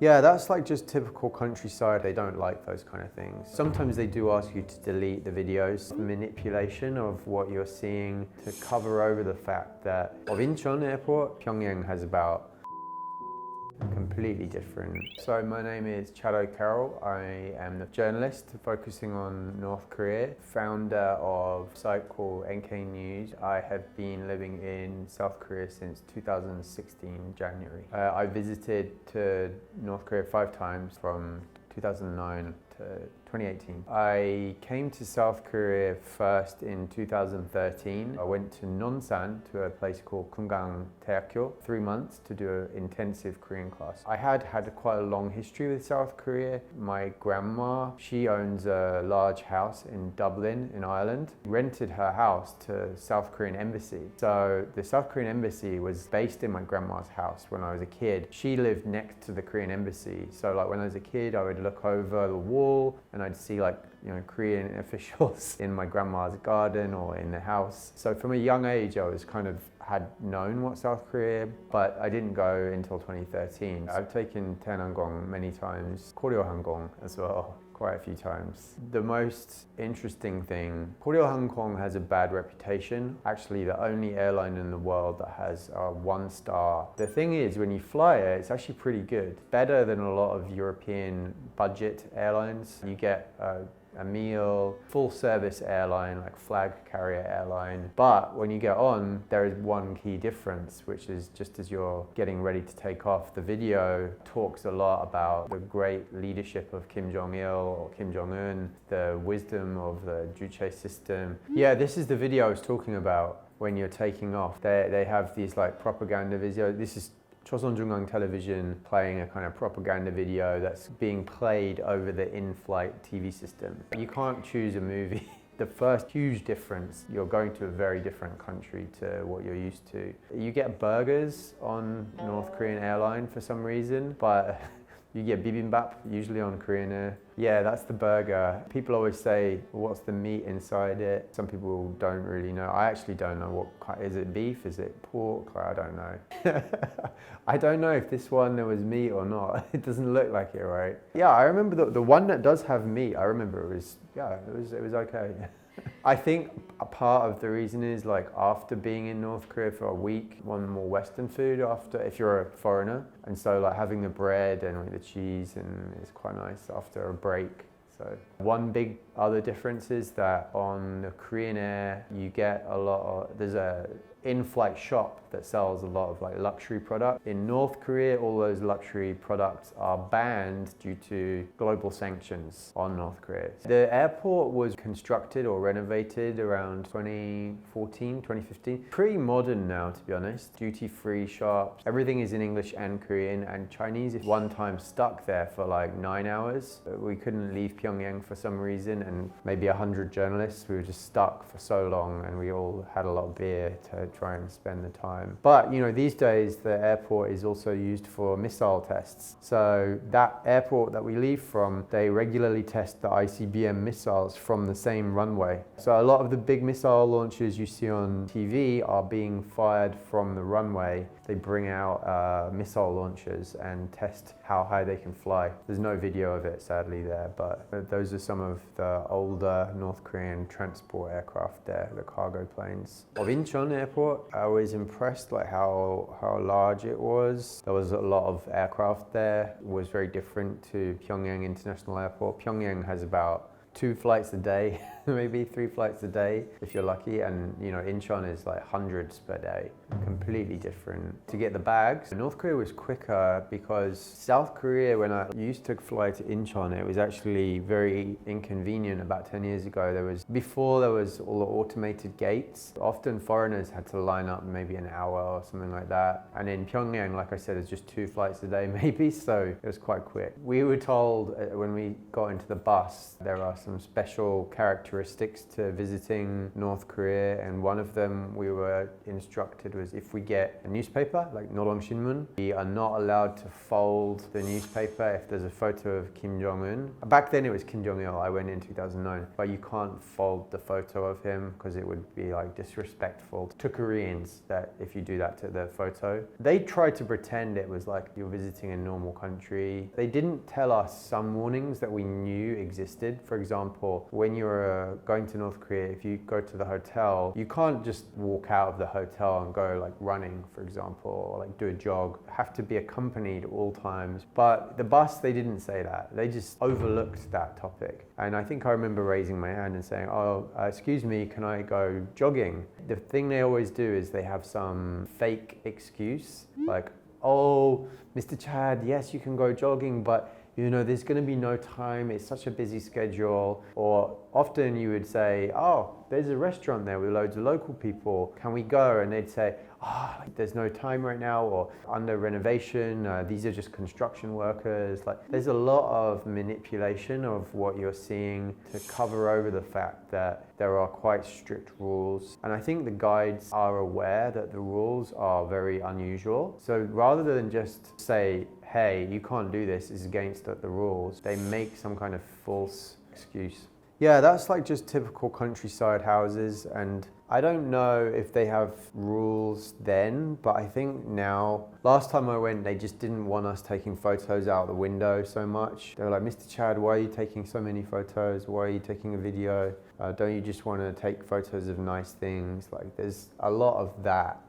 Yeah, that's like just typical countryside. They don't like those kind of things. Sometimes they do ask you to delete the videos. Manipulation of what you're seeing to cover over the fact that of Incheon airport, Pyongyang has about completely different. So my name is Chado Carroll. I am a journalist focusing on North Korea, founder of a site called NK News. I have been living in South Korea since 2016 January. I visited to North Korea 5 times from 2009 to 2018. I came to South Korea first in 2013. I went to Nonsan, to a place called Kumgang Daehakkyo, 3 months to do an intensive Korean class. I had quite a long history with South Korea. My grandma, she owns a large house in Dublin in Ireland. Rented her house to South Korean embassy. So the South Korean embassy was based in my grandma's house when I was a kid. She lived next to the Korean embassy. So like when I was a kid, I would look over the wall and I'd see like, you know, Korean officials in my grandma's garden or in the house. So from a young age, I was kind of had known what South Korea, but I didn't go until 2013. I've taken Daehanggong many times, Koryo as well, quite a few times. The most interesting thing, Koryo has a bad reputation. Actually, the only airline in the world that has a 1-star. The thing is, when you fly it, it's actually pretty good. Better than a lot of European budget airlines. You get a meal, full service airline, like flag carrier airline. But when you get on, there is one key difference, which is just as you're getting ready to take off, the video talks a lot about the great leadership of Kim Jong-il or Kim Jong-un, the wisdom of the Juche system. Yeah, this is the video I was talking about when you're taking off. They have these like propaganda videos. This is Chosunjungang television playing a kind of propaganda video that's being played over the in-flight TV system. You can't choose a movie. The first huge difference, you're going to a very different country to what you're used to. You get burgers on North Korean airline for some reason, but you get bibimbap, usually on Korean Air. Yeah, that's the burger. People always say, what's the meat inside it? Some people don't really know. I actually don't know is it beef? Is it pork? I don't know. I don't know if this one there was meat or not. It doesn't look like it, right? Yeah, I remember the one that does have meat. I remember it was okay. I think a part of the reason is like after being in North Korea for a week, want more Western food if you're a foreigner. And so like having the bread and like the cheese and it's quite nice after a break. So one big other difference is that on the Korean Air, you get there's a in-flight shop that sells a lot of like luxury products. In North Korea, all those luxury products are banned due to global sanctions on North Korea. The airport was constructed or renovated around 2014, 2015. Pretty modern now, to be honest. Duty-free shops. Everything is in English and Korean and Chinese. One time stuck there for like 9 hours. We couldn't leave Pyongyang for some reason, and maybe 100 journalists, we were just stuck for so long, and we all had a lot of beer to try and spend the time. But you know, these days the airport is also used for missile tests. So that airport that we leave from, they regularly test the ICBM missiles from the same runway. So a lot of the big missile launches you see on TV are being fired from the runway. They bring out missile launchers and test how high they can fly. There's no video of it sadly there, but those are some of the older North Korean transport aircraft there, the cargo planes. Of Incheon airport, I was impressed like how large it was. There was a lot of aircraft there. It was very different to Pyongyang International Airport. Pyongyang has about 2 flights a day, maybe 3 flights a day if you're lucky, and you know, Incheon is like hundreds per day. Completely different. To get the bags, North Korea was quicker because South Korea, when I used to fly to Incheon, it was actually very inconvenient about 10 years ago. Before there was all the automated gates, often foreigners had to line up maybe an hour or something like that. And in Pyongyang, like I said, it's just 2 flights a day maybe, so it was quite quick. We were told when we got into the bus, there are some special characteristics to visiting North Korea, and one of them we were instructed was if we get a newspaper, like 신문, we are not allowed to fold the newspaper if there's a photo of Kim Jong-un. Back then it was Kim Jong-il, I went in 2009, but you can't fold the photo of him because it would be like disrespectful to Koreans that if you do that to the photo. They tried to pretend it was like you're visiting a normal country. They didn't tell us some warnings that we knew existed. For example, when you're going to North Korea, if you go to the hotel, you can't just walk out of the hotel and go like running, for example, or like do a jog. You have to be accompanied at all times. But the bus, they didn't say that. They just overlooked that topic. And I think I remember raising my hand and saying, oh, excuse me, can I go jogging? The thing they always do is they have some fake excuse, like, oh, Mr. Chad, yes, you can go jogging, but you know, there's going to be no time, it's such a busy schedule. Or often you would say, oh, there's a restaurant there with loads of local people, can we go? And they'd say, oh, there's no time right now, or under renovation, these are just construction workers. Like, there's a lot of manipulation of what you're seeing to cover over the fact that there are quite strict rules. And I think the guides are aware that the rules are very unusual. So rather than just say, hey, you can't do this, it's against the rules, they make some kind of false excuse. Yeah, that's like just typical countryside houses, and I don't know if they have rules then, but I think now, last time I went, they just didn't want us taking photos out the window so much. They were like, Mr. Chad, why are you taking so many photos? Why are you taking a video? Don't you just want to take photos of nice things? Like, there's a lot of that.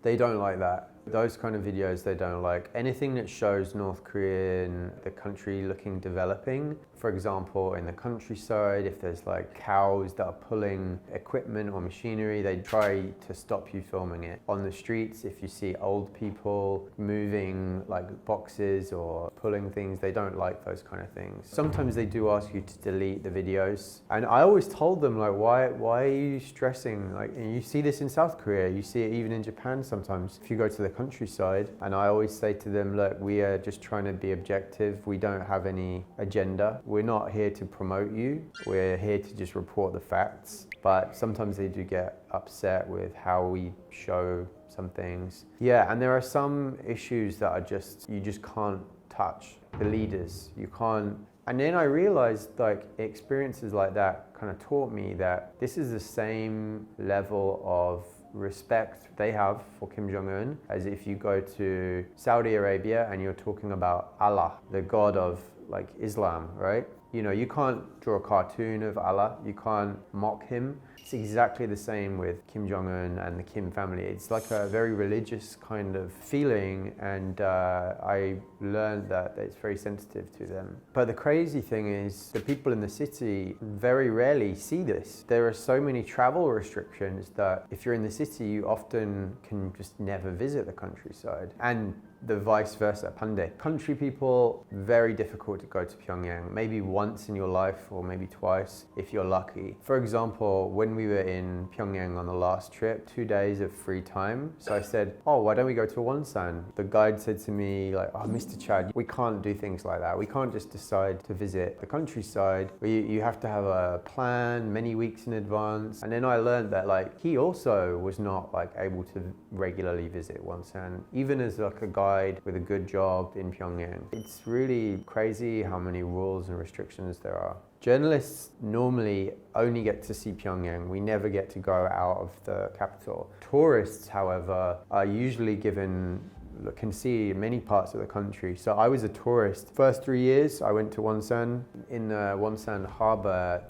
They don't like that. Those kind of videos they don't like. Anything that shows North Korea and the country looking developing. For example, in the countryside, if there's like cows that are pulling equipment or machinery, they try to stop you filming it. On the streets, if you see old people moving like boxes or pulling things, they don't like those kind of things. Sometimes they do ask you to delete the videos. And I always told them, like, why are you stressing? Like, and you see this in South Korea, you see it even in Japan sometimes. If you go to the countryside, and I always say to them, look, we are just trying to be objective. We don't have any agenda. We're not here to promote you. We're here to just report the facts. But sometimes they do get upset with how we show some things. Yeah, and there are some issues that are just, you just can't touch. The leaders, you can't. And then I realized, like, experiences like that kind of taught me that this is the same level of respect they have for Kim Jong-un as if you go to Saudi Arabia and you're talking about Allah, the god of like Islam, right? You know, you can't draw a cartoon of Allah, you can't mock him. It's exactly the same with Kim Jong-un and the Kim family. It's like a very religious kind of feeling, and I learned that it's very sensitive to them. But the crazy thing is, the people in the city very rarely see this. There are so many travel restrictions that if you're in the city, you often can just never visit the countryside. And the vice versa, Pande. Country people, very difficult to go to Pyongyang. Maybe once in your life or maybe twice if you're lucky. For example, when we were in Pyongyang on the last trip, 2 days of free time. So I said, oh, why don't we go to Wonsan? The guide said to me, like, oh, Mr. Chad, we can't do things like that. We can't just decide to visit the countryside. You have to have a plan many weeks in advance. And then I learned that, like, he also was not like able to regularly visit Wonsan, even as like a guide with a good job in Pyongyang. It's really crazy how many rules and restrictions there are. Journalists normally only get to see Pyongyang. We never get to go out of the capital. Tourists, however, are usually can see many parts of the country. So I was a tourist. First 3 years, I went to Wonsan. In the Wonsan harbor,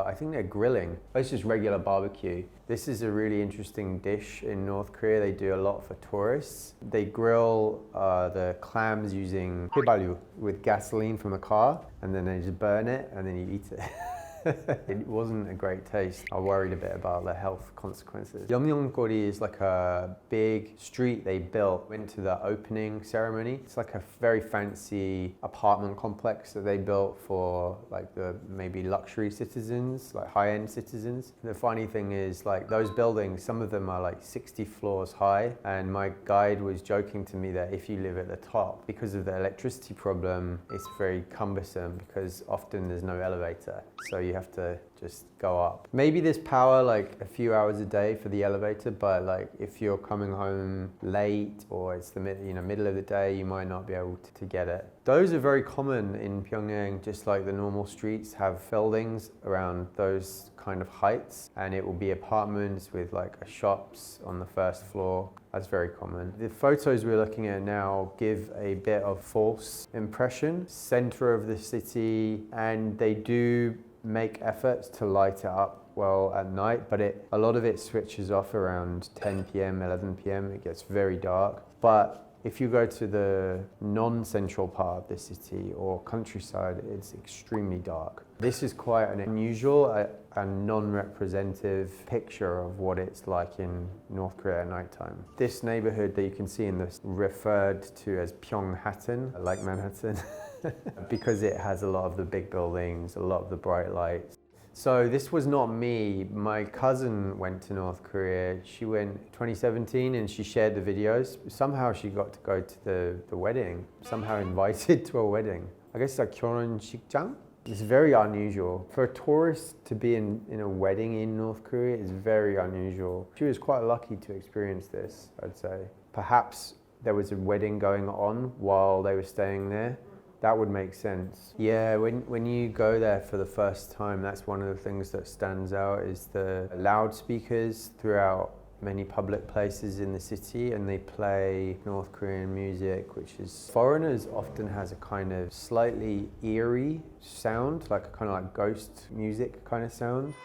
I think they're grilling. It's just regular barbecue. This is a really interesting dish in North Korea. They do a lot for tourists. They grill the clams using hibalyu with gasoline from a car, and then they just burn it, and then you eat it. It wasn't a great taste. I worried a bit about the health consequences. Yeongnyeonggori is like a big street they built. Went to the opening ceremony. It's like a very fancy apartment complex that they built for like the maybe luxury citizens, like high-end citizens. The funny thing is, like, those buildings, some of them are like 60 floors high, and my guide was joking to me that if you live at the top, because of the electricity problem, it's very cumbersome because often there's no elevator. So you have to just go up. Maybe there's power like a few hours a day for the elevator, but like if you're coming home late or it's the middle of the day, you might not be able to get it. Those are very common in Pyongyang, just like the normal streets have buildings around those kind of heights, and it will be apartments with like shops on the first floor. That's very common. The photos we're looking at now give a bit of false impression. Center of the city, and they do make efforts to light it up well at night, but a lot of it switches off around 10 p.m, 11 p.m. It gets very dark. But if you go to the non-central part of the city or countryside, it's extremely dark. This is quite an unusual and non-representative picture of what it's like in North Korea at nighttime. This neighborhood that you can see in this referred to as Pyonghatan, like Manhattan, because it has a lot of the big buildings, a lot of the bright lights. So this was not me. My cousin went to North Korea. She went 2017 and she shared the videos. Somehow she got to go to the wedding, somehow invited to a wedding. I guess like 결혼식장? It's very unusual. For a tourist to be in a wedding in North Korea is very unusual. She was quite lucky to experience this, I'd say. Perhaps there was a wedding going on while they were staying there. That would make sense. Yeah, when you go there for the first time, that's one of the things that stands out is the loudspeakers throughout many public places in the city, and they play North Korean music, which is foreigners often has a kind of slightly eerie sound, like a kind of like ghost music kind of sound.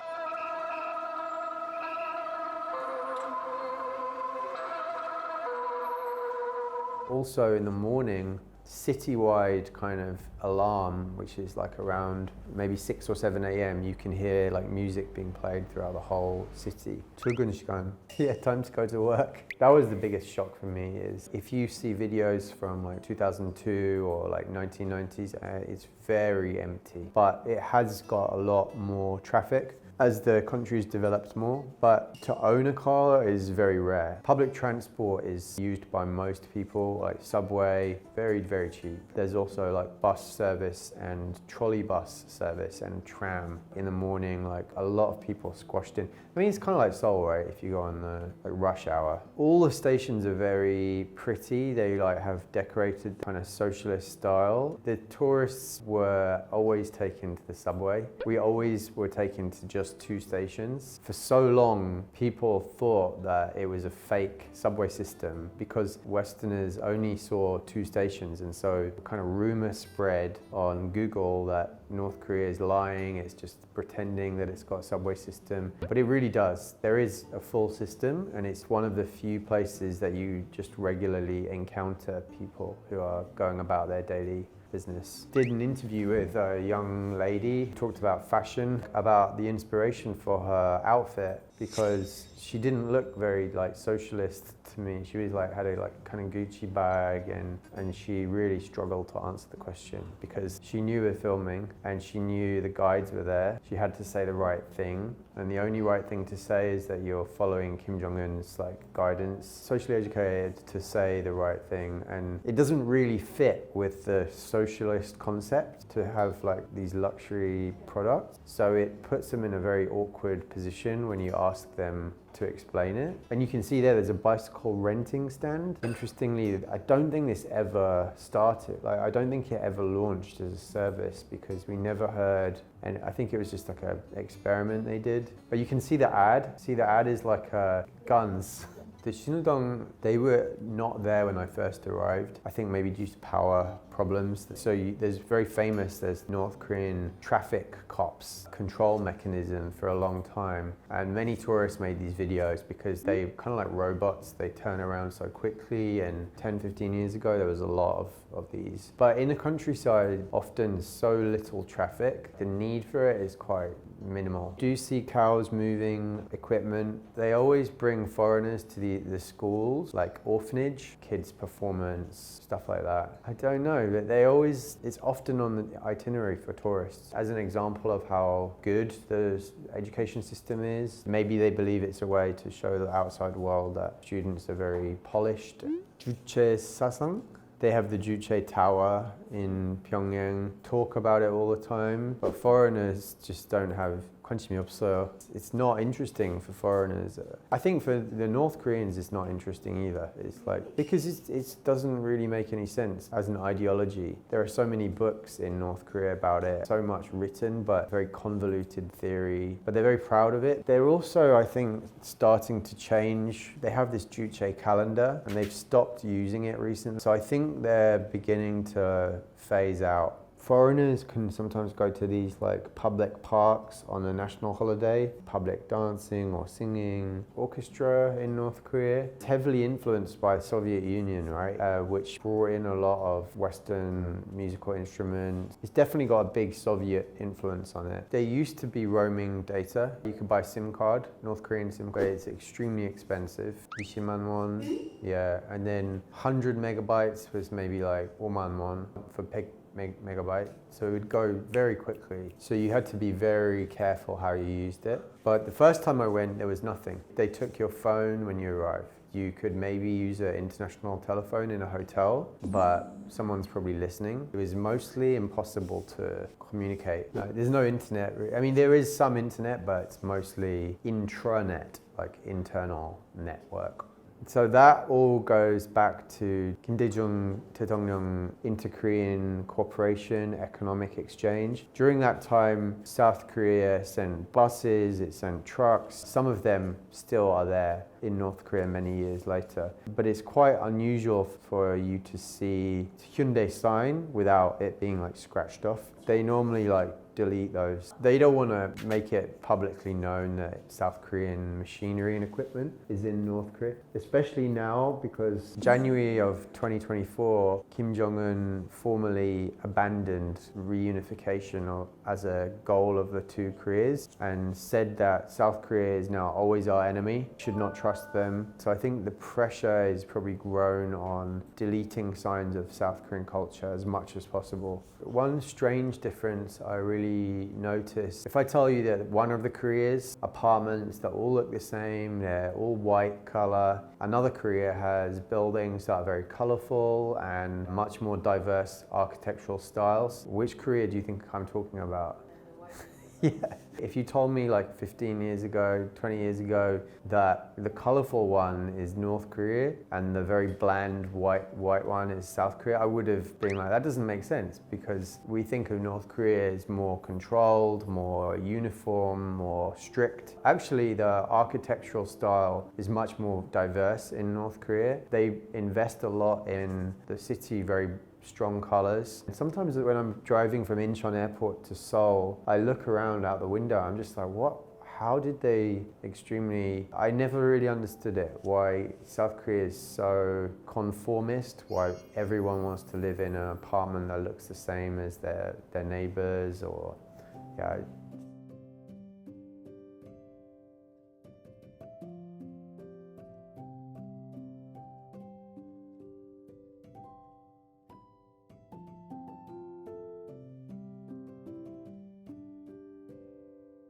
Also in the morning, citywide kind of alarm, which is like around maybe 6 or 7 a.m. you can hear like music being played throughout the whole city. 출근 시간. Yeah, time to go to work. That was the biggest shock for me, is if you see videos from like 2002 or like 1990s, it's very empty. But it has got a lot more traffic as the country's developed more, but to own a car is very rare. Public transport is used by most people, like subway, very, very cheap. There's also like bus service and trolley bus service and tram in the morning, like a lot of people squashed in. I mean, it's kind of like Seoul, right? If you go on the like rush hour. All the stations are very pretty. They like have decorated kind of socialist style. The tourists were always taken to the subway. We always were taken to just 2 stations. For so long, people thought that it was a fake subway system because Westerners only saw 2 stations, and so kind of rumor spread on Google that North Korea is lying, it's just pretending that it's got a subway system. But it really does. There is a full system, and it's one of the few places that you just regularly encounter people who are going about their daily business. Did an interview with a young lady, talked about fashion, about the inspiration for her outfit, because she didn't look very like socialist to me. She was like, had a like kind of Gucci bag, and she really struggled to answer the question because she knew we're filming and she knew the guides were there. She had to say the right thing, and the only right thing to say is that you're following Kim Jong-un's like guidance. Socially educated to say the right thing, and it doesn't really fit with the socialist concept to have like these luxury products. So it puts them in a very awkward position when you ask them to explain it. And you can see there's a bicycle renting stand. Interestingly, I don't think this ever started. Like, I don't think it ever launched as a service because we never heard, and I think it was just like an experiment they did. But you can see the ad. See, the ad is like guns. The Shinudong, they were not there when I first arrived. I think maybe due to power problems. So there's very famous, there's North Korean traffic cops control mechanism for a long time. And many tourists made these videos because they kind of like robots, they turn around so quickly, and 10, 15 years ago there was a lot of these. But in the countryside, often so little traffic, the need for it is quite minimal. Do you see cows moving, equipment? They always bring foreigners to the schools, like orphanage, kids performance, stuff like that. I don't know, but it's often on the itinerary for tourists. As an example of how good the education system is, maybe they believe it's a way to show the outside world that students are very polished. 주체 사상? They have the Juche Tower in Pyongyang, talk about it all the time, but foreigners just don't have 관심이 없어요. It's not interesting for foreigners. I think for the North Koreans it's not interesting either. It's like, because it doesn't really make any sense as an ideology. There are so many books in North Korea about it, so much written, but very convoluted theory, but they're very proud of it. They're also, I think, starting to change. They have this Juche calendar and they've stopped using it recently. So I think they're beginning to phase out. Foreigners can sometimes go to these like public parks on a national holiday, public dancing or singing. Orchestra in North Korea. It's heavily influenced by the Soviet Union, right? Which brought in a lot of Western musical instruments. It's definitely got a big Soviet influence on it. There used to be roaming data. You could buy a SIM card, North Korean SIM card. It's extremely expensive. 20만 won, yeah. And then 100 megabytes was maybe like 5만 won for megabyte, so it would go very quickly. So you had to be very careful how you used it. But the first time I went, there was nothing. They took your phone when you arrived. You could maybe use an international telephone in a hotel, but someone's probably listening. It was mostly impossible to communicate. No, there's no internet. I mean, there is some internet, but it's mostly intranet, like internal network. So that all goes back to Kim Dae-jung 대통령 Inter-Korean Cooperation Economic Exchange. During that time, South Korea sent buses, it sent trucks. Some of them still are there in North Korea many years later. But it's quite unusual for you to see Hyundai sign without it being like scratched off. They normally like delete those. They don't want to make it publicly known that South Korean machinery and equipment is in North Korea, especially now because January of 2024, Kim Jong-un formally abandoned reunification as a goal of the two Koreas and said that South Korea is now always our enemy, should not trust them. So I think the pressure is probably grown on deleting signs of South Korean culture as much as possible. One strange difference I really noticed, if I tell you that one of the Koreas, apartments that all look the same, they're all white color. Another Korea has buildings that are very colorful and much more diverse architectural styles. Which Korea do you think I'm talking about? Yeah. If you told me like 15 years ago, 20 years ago, that the colorful one is North Korea and the very bland white one is South Korea, I would have been like, that doesn't make sense, because we think of North Korea as more controlled, more uniform, more strict. Actually, the architectural style is much more diverse in North Korea. They invest a lot in the city, very strong colors. And sometimes when I'm driving from Incheon airport to Seoul, I look around out the window, I'm just like, what? How did they I never really understood it, why South Korea is so conformist, why everyone wants to live in an apartment that looks the same as their neighbors, or yeah.